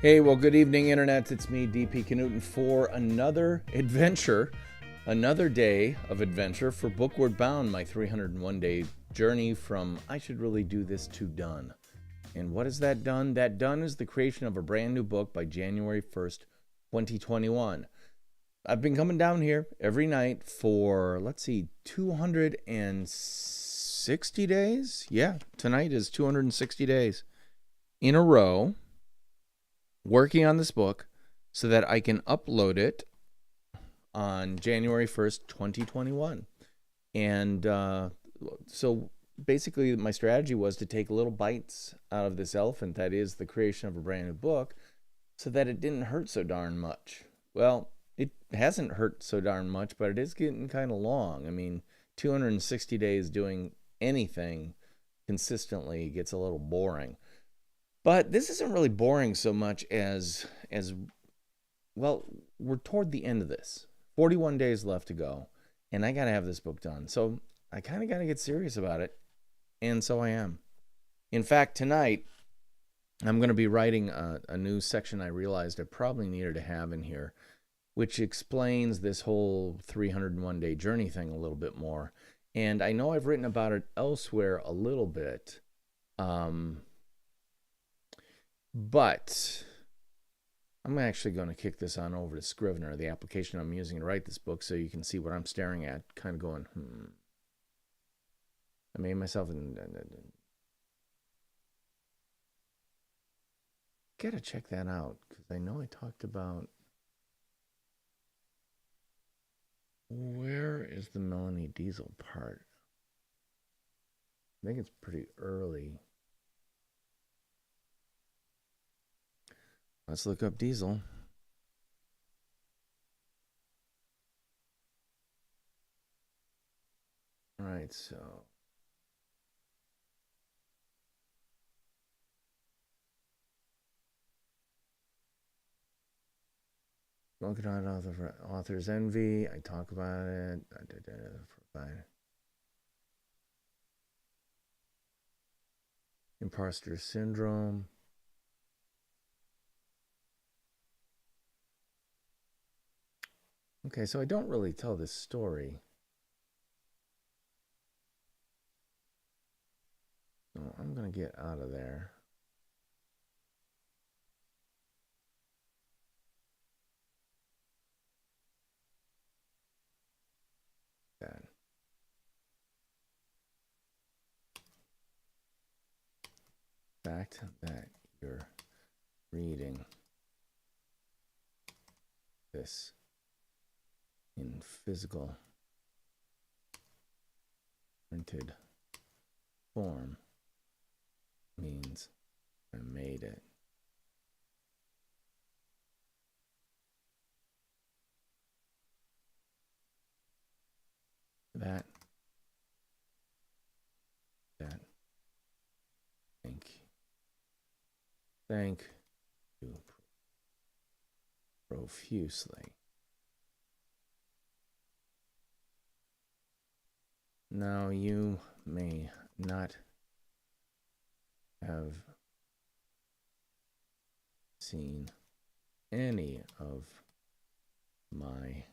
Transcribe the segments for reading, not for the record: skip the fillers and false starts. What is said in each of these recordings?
Hey, well, good evening, Internet. It's me, DP Knudten, for another adventure, another day of adventure for Bookward Bound, my 301-day journey from I should really do this to done. And what is that done? That done is the creation of a brand new book by January 1st, 2021. I've been coming down here every night for, 260 days? Yeah, tonight is 260 days in a row, working on this book so that I can upload it on January 1st, 2021. And so basically my strategy was to take little bites out of this elephant that is the creation of a brand new book so that it didn't hurt so darn much. Well, it hasn't hurt so darn much, but it is getting kind of long. I mean, 260 days doing anything consistently gets a little boring. But this isn't really boring so much as well, we're toward the end of this. 41 days left to go, and I got to have this book done. So I kind of got to get serious about it, and so I am. In fact, tonight, I'm going to be writing a new section I realized I probably needed to have in here, which explains this whole 301-day journey thing a little bit more. And I know I've written about it elsewhere a little bit, but I'm actually going to kick this on over to Scrivener, the application I'm using to write this book, so you can see what I'm staring at, kind of going, I made myself gotta check that out, because I know I talked about, where is the Melanie Diesel part? I think it's pretty early. Let's look up Diesel. All right, so Smoking on Author's Envy. I talk about it. Imposter Syndrome. Okay, so I don't really tell this story. So I'm going to get out of there. That. Fact that you're reading this in physical printed form means I made it. That thank you profusely. Now you may not have seen any of my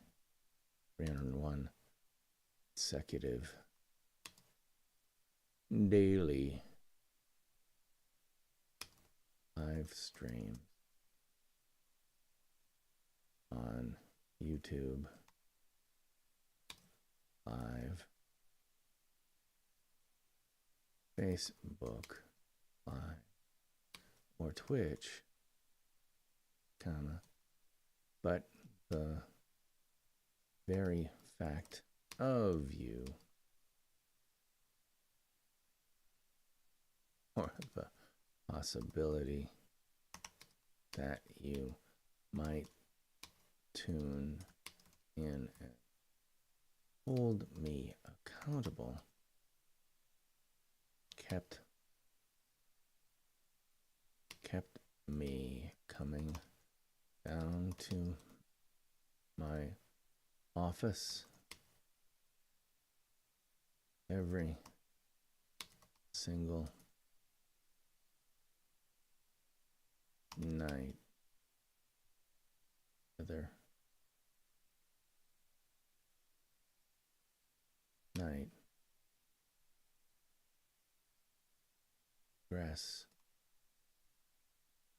301 consecutive daily live streams on YouTube Live, Facebook Live, or Twitch, but the very fact of you, or the possibility that you might tune in and hold me accountable kept me coming down to my office every single night other night. Grass.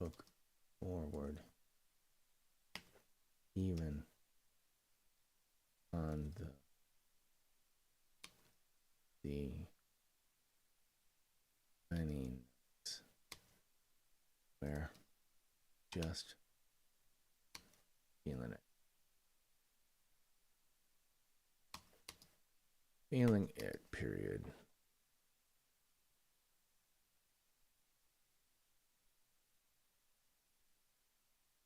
Look forward. Even on the many nights where just feeling it. Feeling it, period.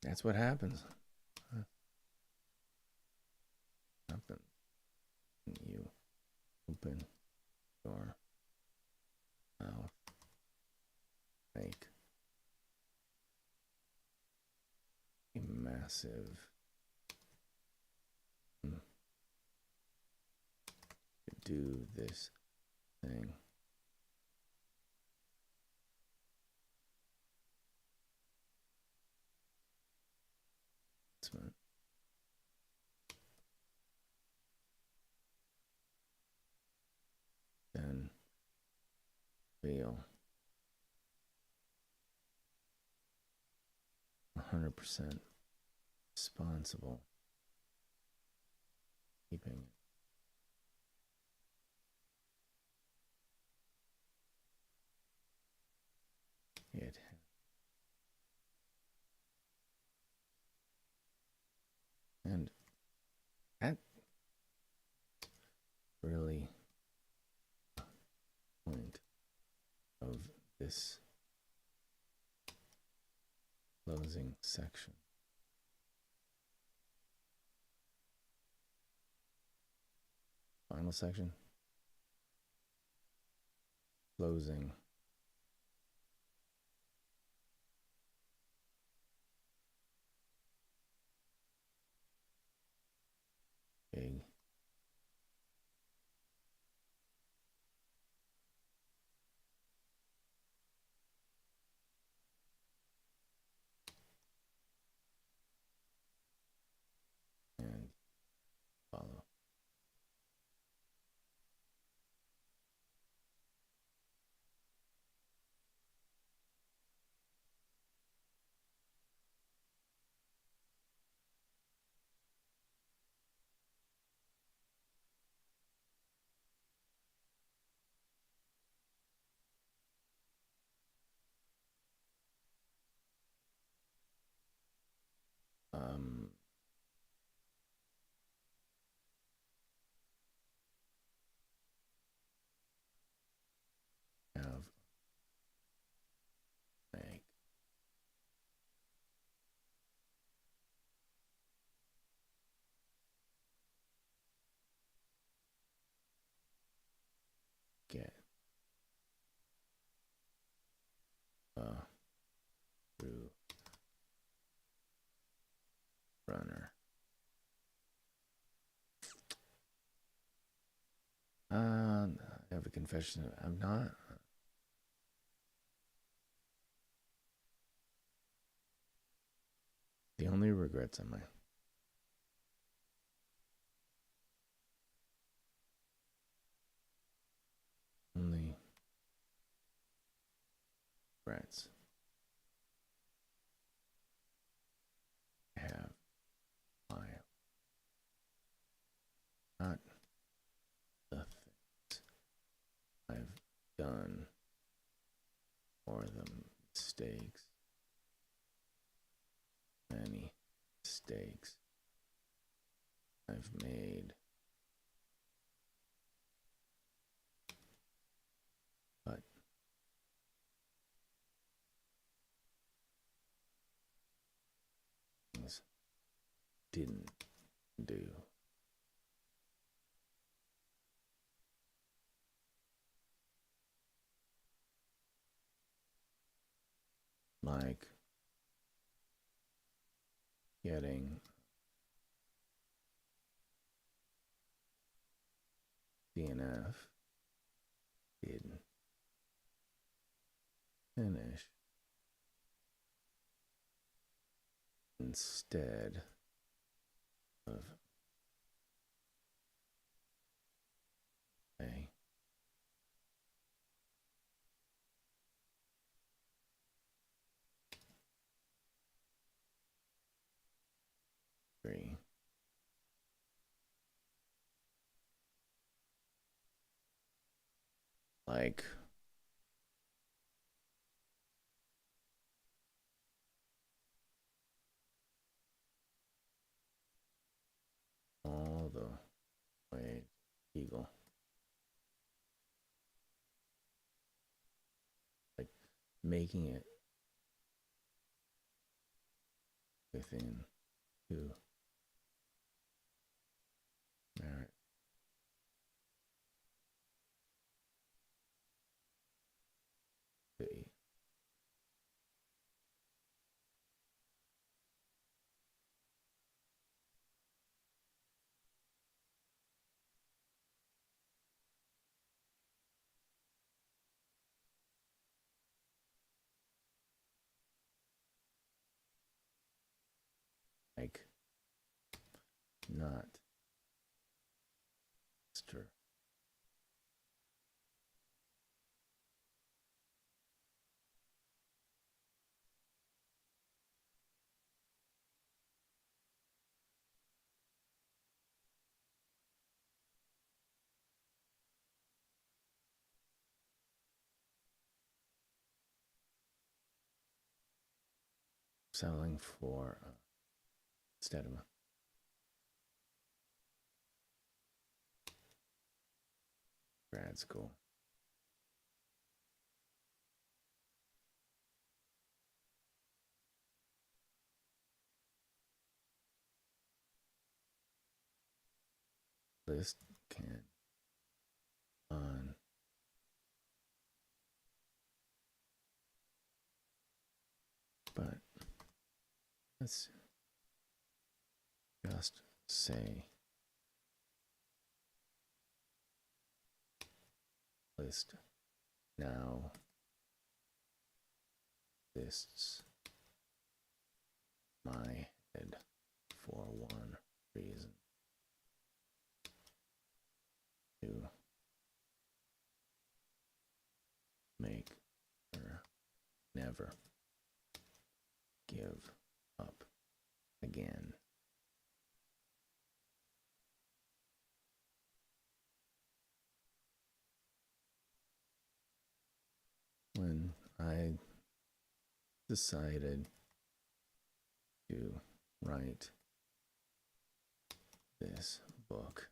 That's what happens. Happens. You open your mouth, make a massive to do this thing. Then feel 100% responsible keeping it. And that really point of this closing section. Final section. Closing. Big. And follow. Have make get through runner. I have a confession. I'm not. The only regrets on my only regrets I have my not the things I've done or the mistakes. Many mistakes I've made, but things didn't do. Like getting DNF, didn't finish. Instead, of a three like all the way eagle, like making it within two. All right. See. Like not stir. Selling for instead of a grad school. List can on but let's just say list now lists my head for one reason to make her never give up again. When I decided to write this book,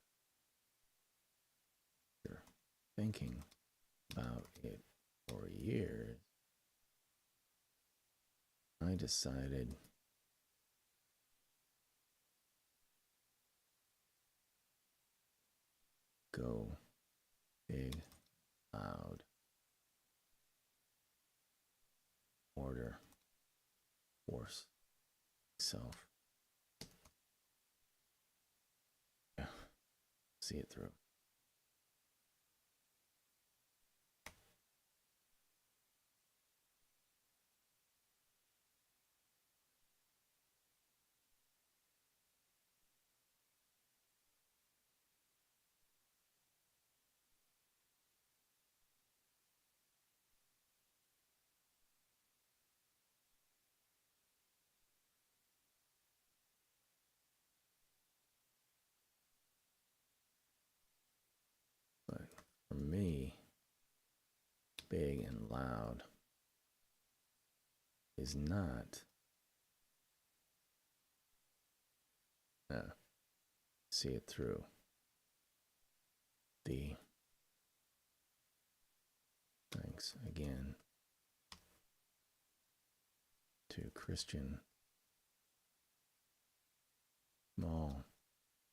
after thinking about it for years, I decided go big, loud, order, force myself. Yeah, see it through. But for me, big and loud is not see it through. The thanks again to Christian Mall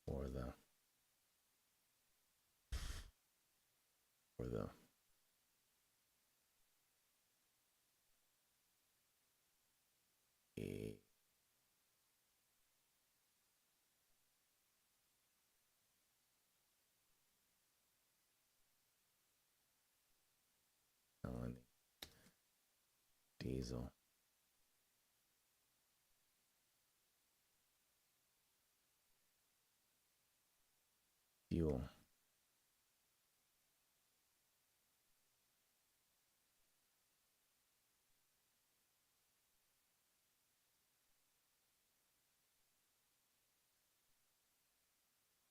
for the diesel. fuel.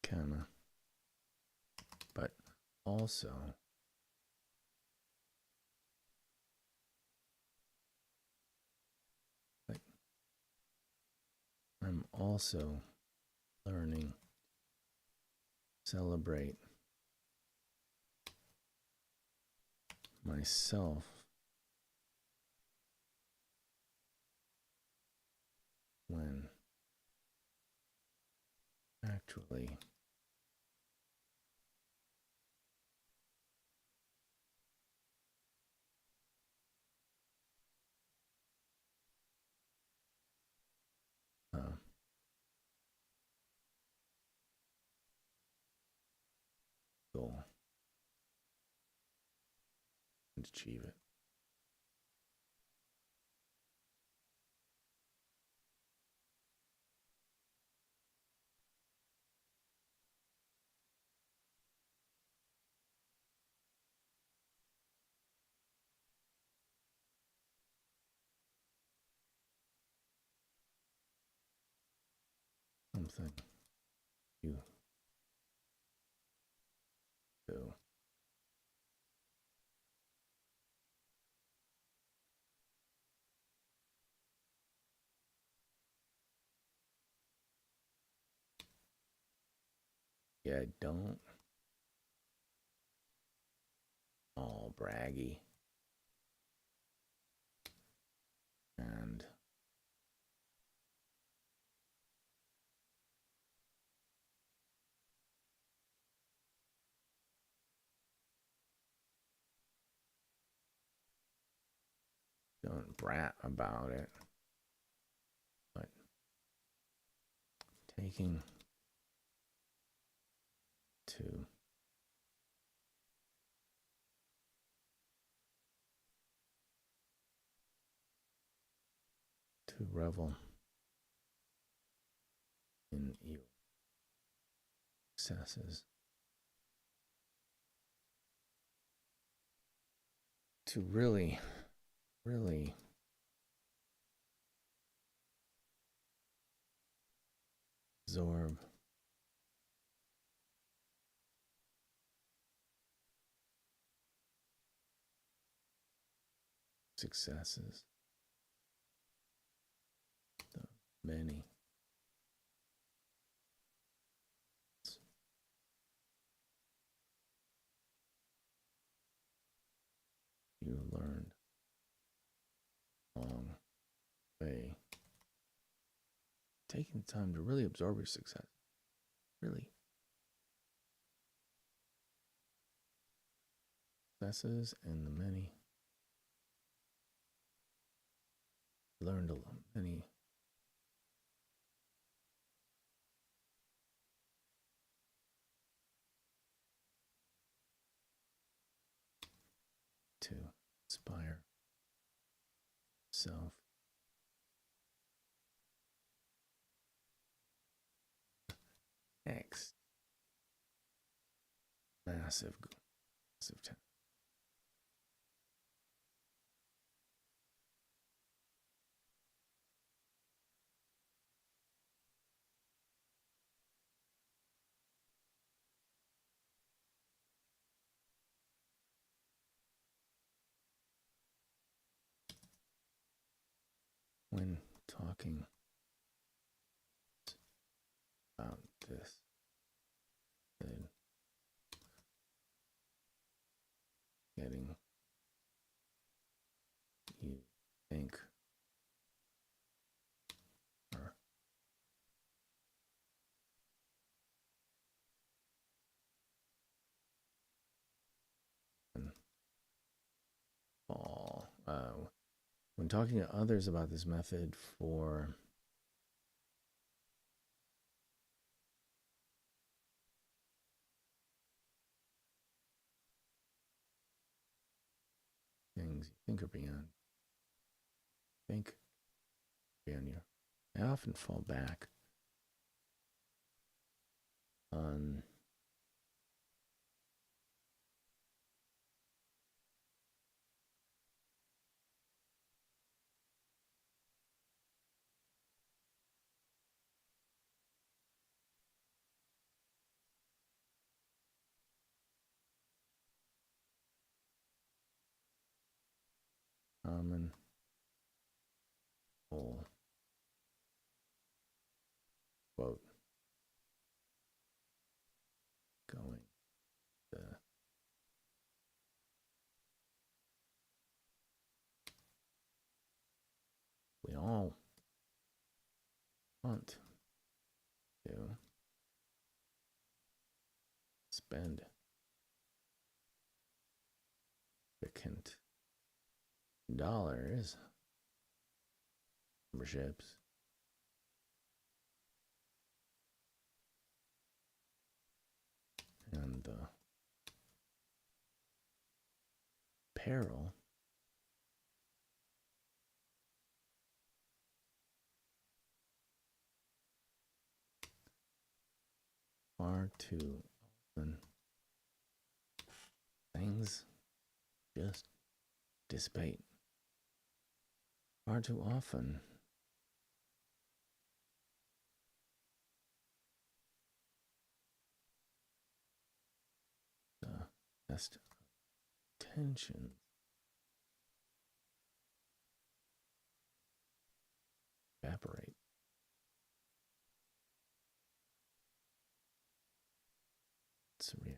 Kinda. But also I'm also learning to celebrate myself when actually goal and achieve it. Something you do. Yeah, don't all braggy and don't brat about it, but taking to revel in your successes, to really absorb successes, the many you learned along the way, taking the time to really absorb your success, really successes and the many learned along many to inspire self. Next, massive time. When talking about this, getting you think or fall. When talking to others about this method for things you think are beyond your, I often fall back on one whole quote going to we all want to spend significant dollars memberships and the apparel far too often things just dissipate. Far too often the best tension evaporate. It's real.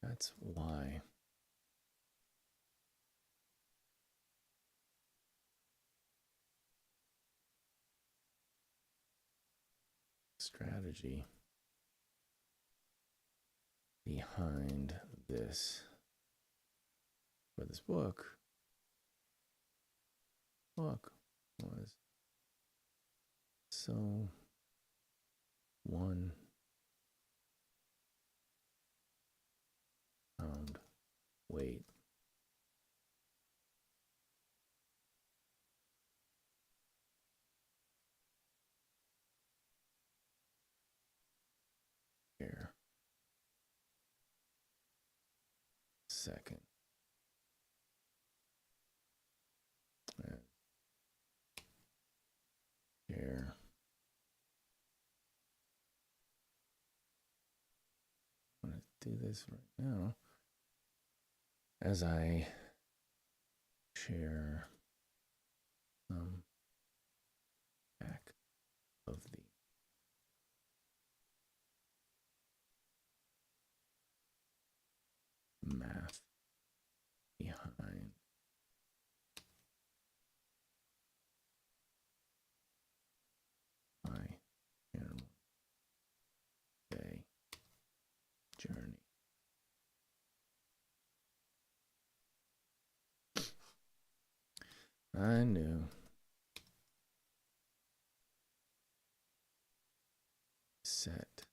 That's why strategy behind this for this book was so £1 pound weight here second and here I'm going to do this right now as I share some back of the math behind my Canon day journey. I knew set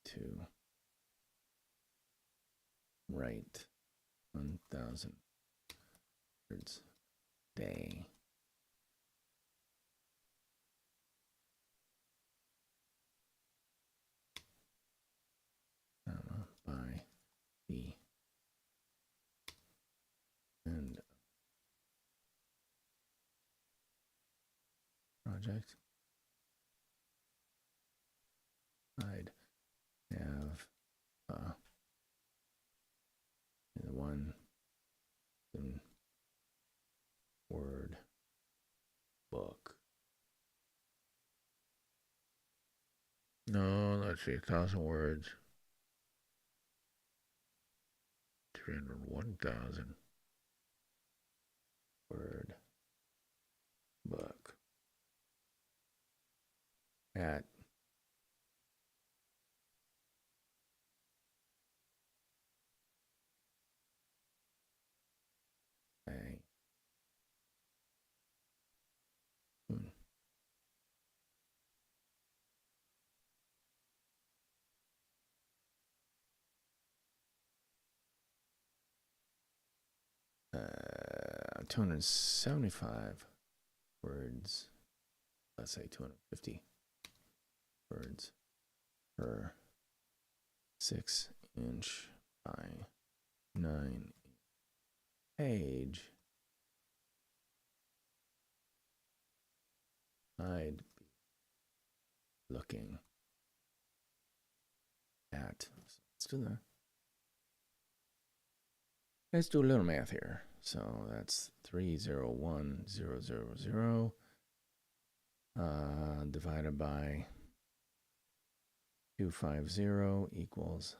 to write 1,000 words a day. By the end project, I'd have the 1,000 word book. No, let's see, 1,000 words. 1,000 word book at a 275 words, let's say 250 words per 6-inch by 9 page, I'd be looking at. Let's do a little math here. So that's 301,000 divided by 250 equals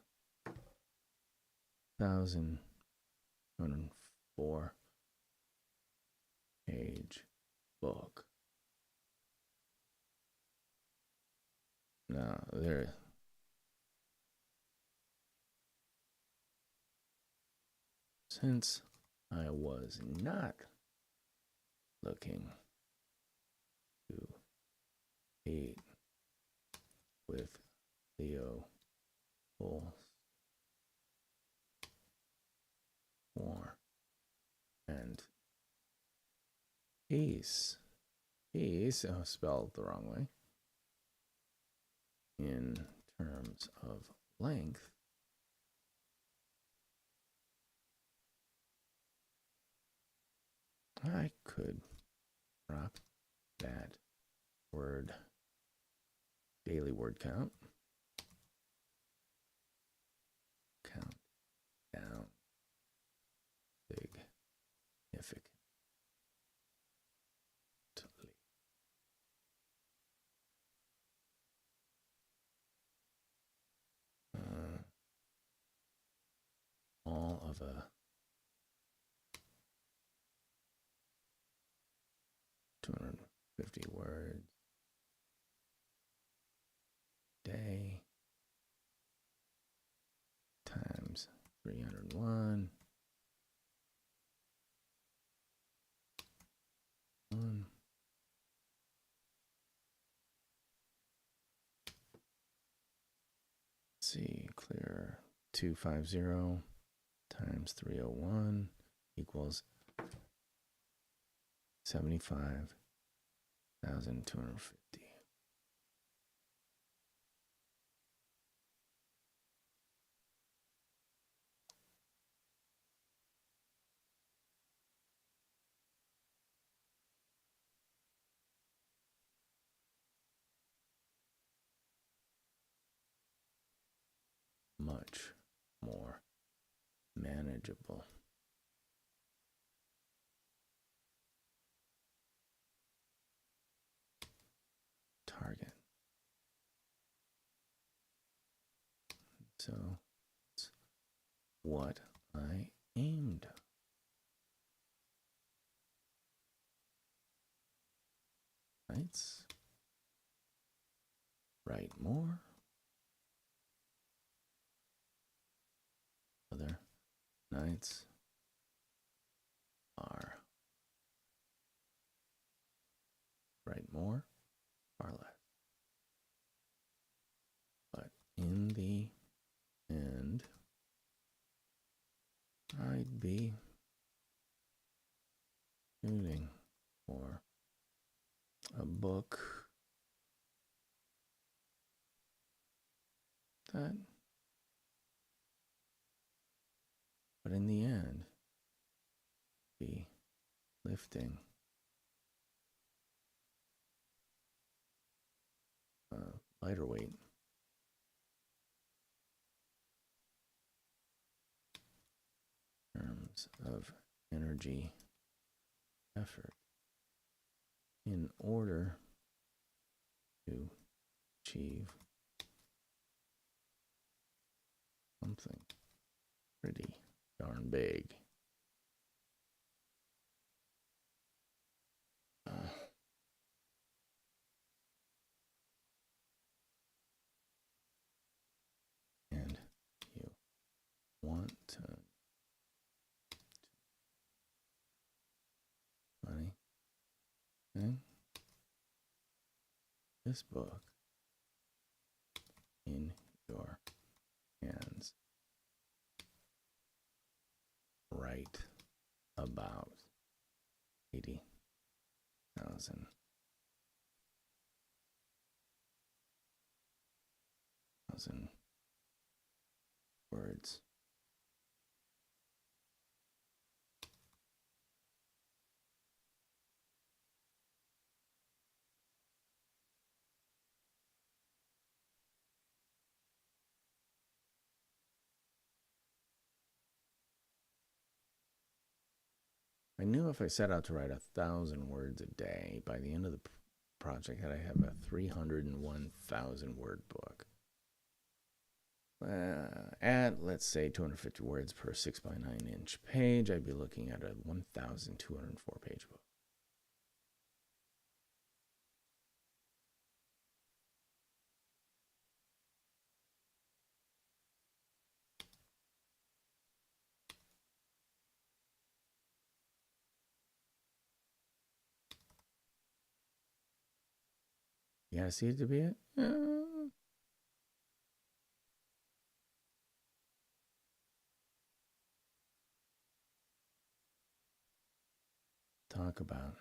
1,204 page book. Now there. Since I was not looking to eat with Leo full war and peace, spelled the wrong way, in terms of length, I could drop that word, daily word count down significantly. All of a 250 words day times 301 see, clear 250 times 301 equals 75,250. Much more manageable. Target. So it's what I aimed. Nights. Write more. Other nights are. Write more, far less. But in the end, I'd be shooting for a book that, but in the end, be lifting lighter weight. In terms of energy effort in order to achieve something pretty darn big. And you want to money and this book in your hands right about 80,000 words. I knew if I set out to write 1,000 words a day, by the end of the project, that I have a 301,000 word book. At, let's say, 250 words per 6x9 inch page, I'd be looking at a 1,204 page book. You gotta see it to be it? Talk about.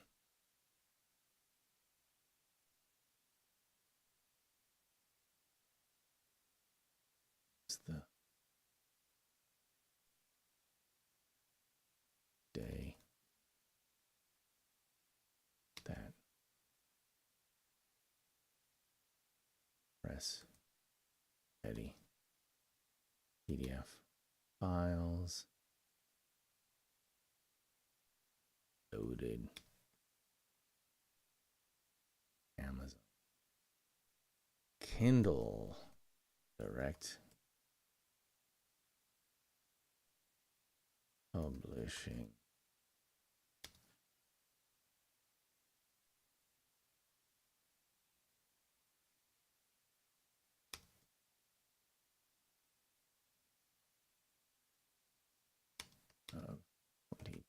It's the day that press ready PDF files loaded Amazon Kindle Direct Publishing of 20.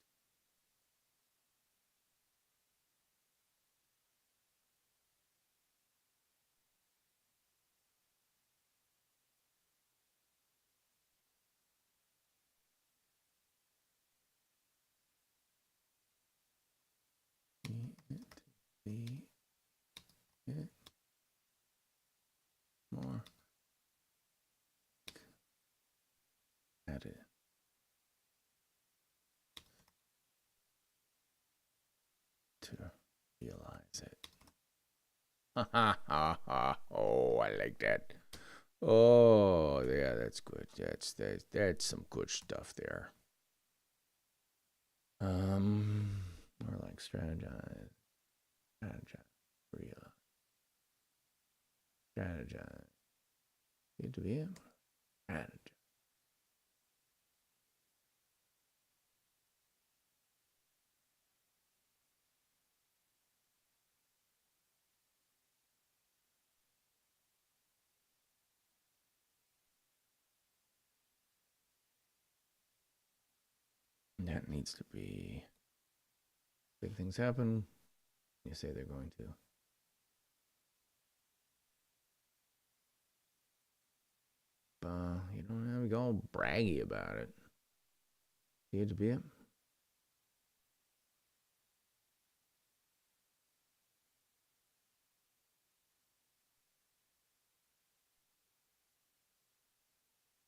It more added to realize it. Ha ha ha ha. Oh, I like that. Oh, yeah, that's good. That's some good stuff there. More like strategize, realize, strategize. It to be strategize. That needs to be. Big things happen. You say they're going to. You don't have to go all braggy about it. See it to be it.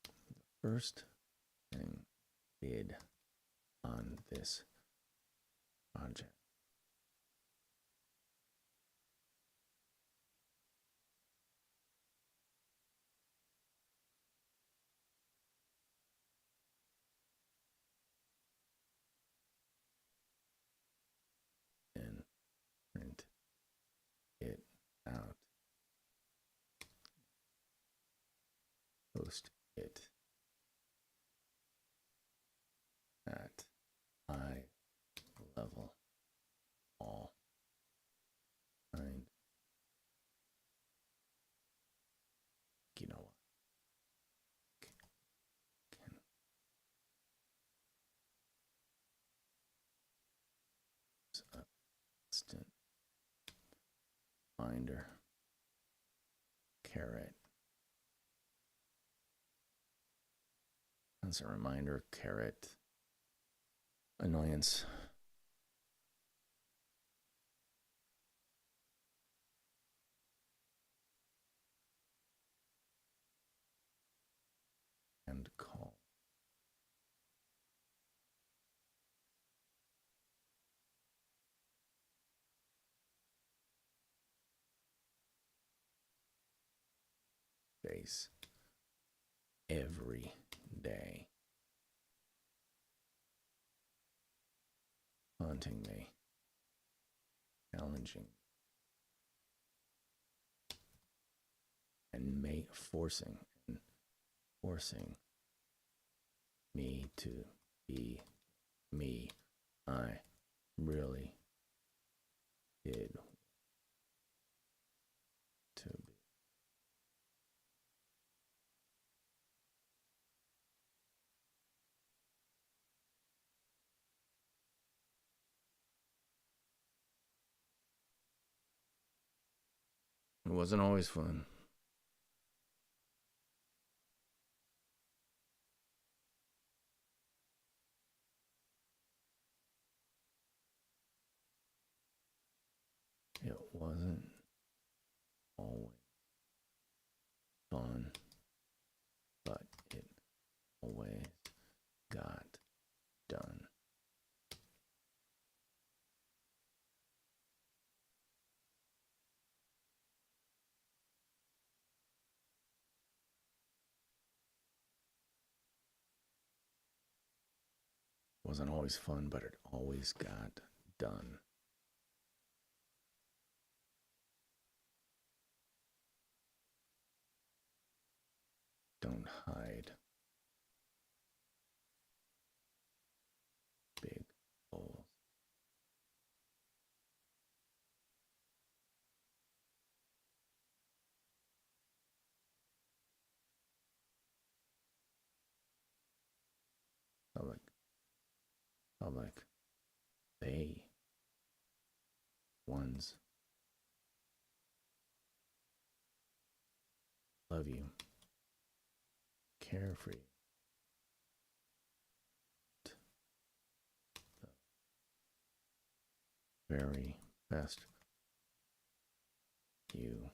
The first thing I did on this project and print it out. Post it at eye level. All kind. You know what? Instant reminder. Caret. That's a reminder. Caret. Annoyance. And call. Face. Every day. haunting me, challenging, and forcing me to be me. I really did to be. It wasn't always fun. It wasn't always fun, but it always got done. Wasn't always fun, but it always got done. Don't hide big goals. Public, they, ones, love you, care for you, the very best you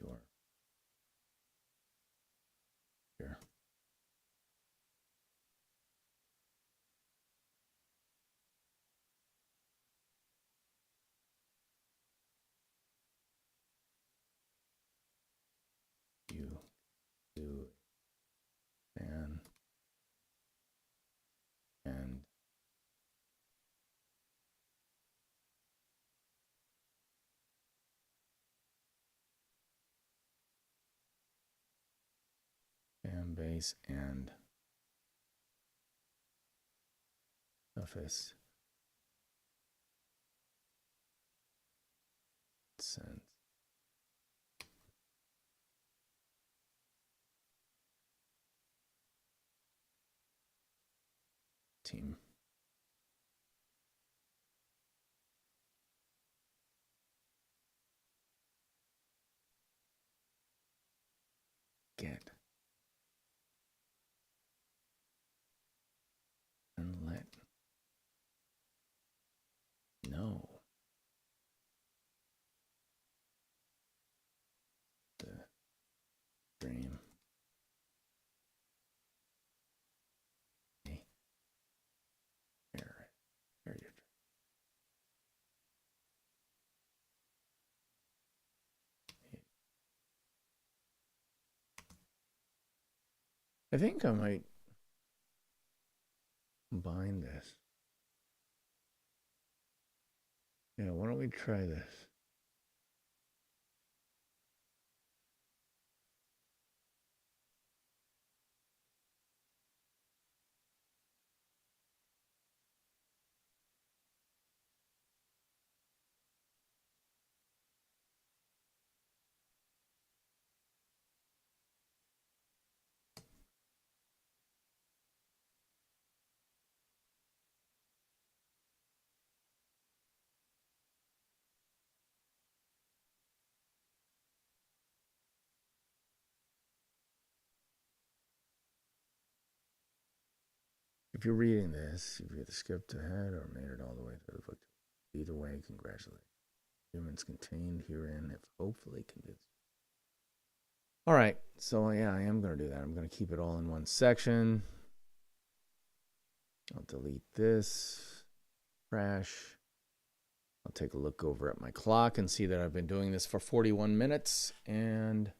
are here. You do fan and fan base and office sense. Team. Get and let know the dream. Share your dream. I think I might combine this. Yeah, why don't we try this? If you're reading this, you've either skipped ahead or made it all the way through the book. Either way, congratulations. Humans contained herein have hopefully convinced you. All right, so yeah, I am going to do that. I'm going to keep it all in one section. I'll delete this. Crash. I'll take a look over at my clock and see that I've been doing this for 41 minutes. And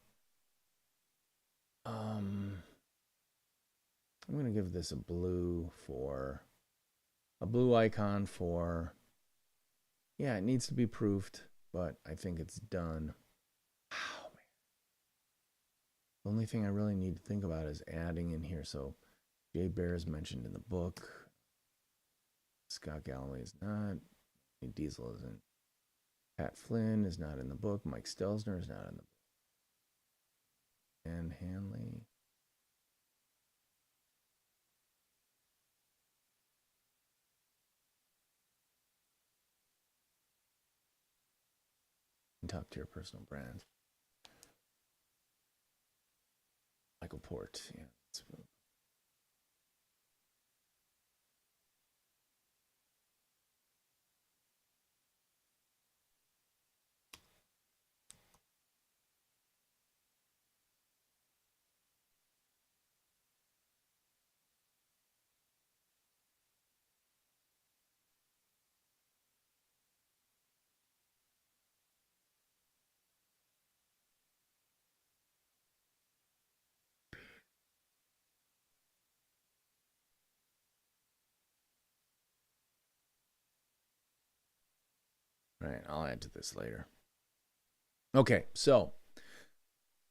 I'm going to give this a blue icon for, yeah, it needs to be proofed, but I think it's done. Wow, man. The only thing I really need to think about is adding in here. So Jay Bear is mentioned in the book. Scott Galloway is not. Diesel isn't. Pat Flynn is not in the book. Mike Stelzner is not in the book. And Hanley. Top tier personal brands. Michael Port, yeah. All right, I'll add to this later. Okay, so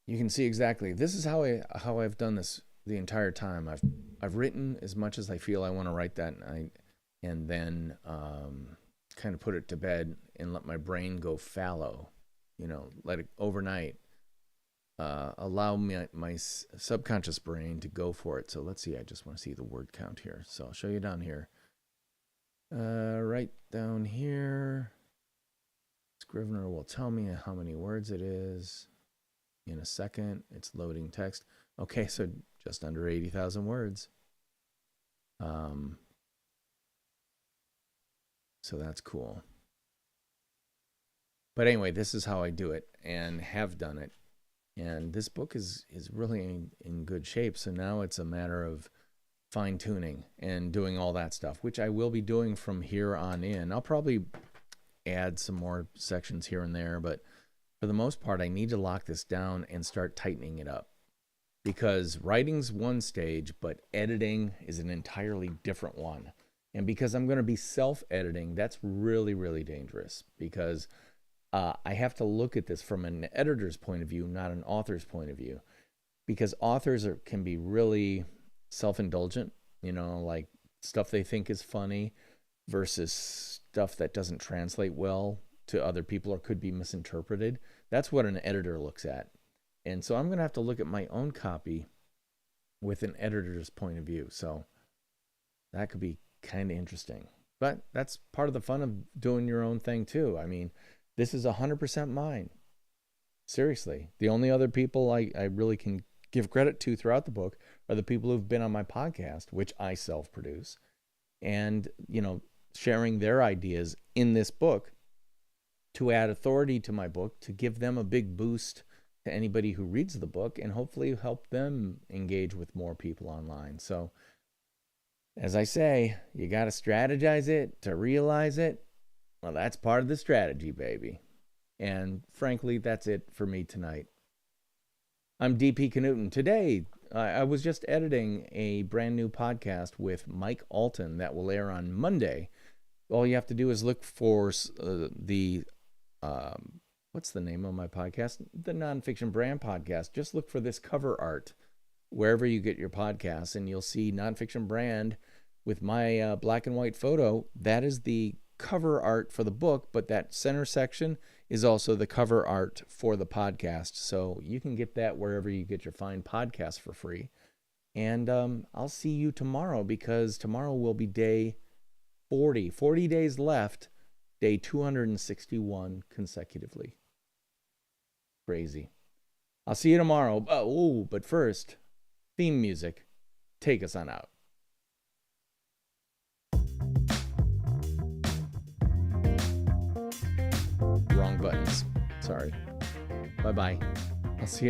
you can see exactly. This is how I've done this the entire time. I've written as much as I feel I want to write that night, and then kind of put it to bed and let my brain go fallow. You know, let it overnight. Allow my subconscious brain to go for it. So let's see. I just want to see the word count here. So I'll show you down here. Right down here. Scrivener will tell me how many words it is in a second. It's loading text. Okay, so just under 80,000 words. So that's cool. But anyway, this is how I do it and have done it. And this book is really in good shape. So now it's a matter of fine-tuning and doing all that stuff, which I will be doing from here on in. I'll probably add some more sections here and there, but for the most part, I need to lock this down and start tightening it up, because writing's one stage, but editing is an entirely different one. And because I'm going to be self-editing, that's really, really dangerous, because I have to look at this from an editor's point of view, not an author's point of view, because authors can be really self-indulgent, you know, like stuff they think is funny versus stuff that doesn't translate well to other people or could be misinterpreted. That's what an editor looks at. And so I'm going to have to look at my own copy with an editor's point of view. So that could be kind of interesting. But that's part of the fun of doing your own thing too. I mean, this is 100% mine. Seriously. The only other people I really can give credit to throughout the book are the people who've been on my podcast, which I self-produce, and, you know, sharing their ideas in this book to add authority to my book, to give them a big boost to anybody who reads the book, and hopefully help them engage with more people online. So, as I say, you got to strategize it to realize it. Well, that's part of the strategy, baby. And frankly, that's it for me tonight. I'm DP Knudten. Today, I was just editing a brand new podcast with Mike Alton that will air on Monday. All you have to do is look for what's the name of my podcast? The Nonfiction Brand podcast. Just look for this cover art wherever you get your podcasts, and you'll see Nonfiction Brand with my black and white photo. That is the cover art for the book, but that center section is also the cover art for the podcast. So you can get that wherever you get your fine podcasts for free. And I'll see you tomorrow, because tomorrow will be day 40 days left, day 261 consecutively. Crazy. I'll see you tomorrow. Oh, but first, theme music. Take us on out. Wrong buttons. Sorry. Bye-bye. I'll see you.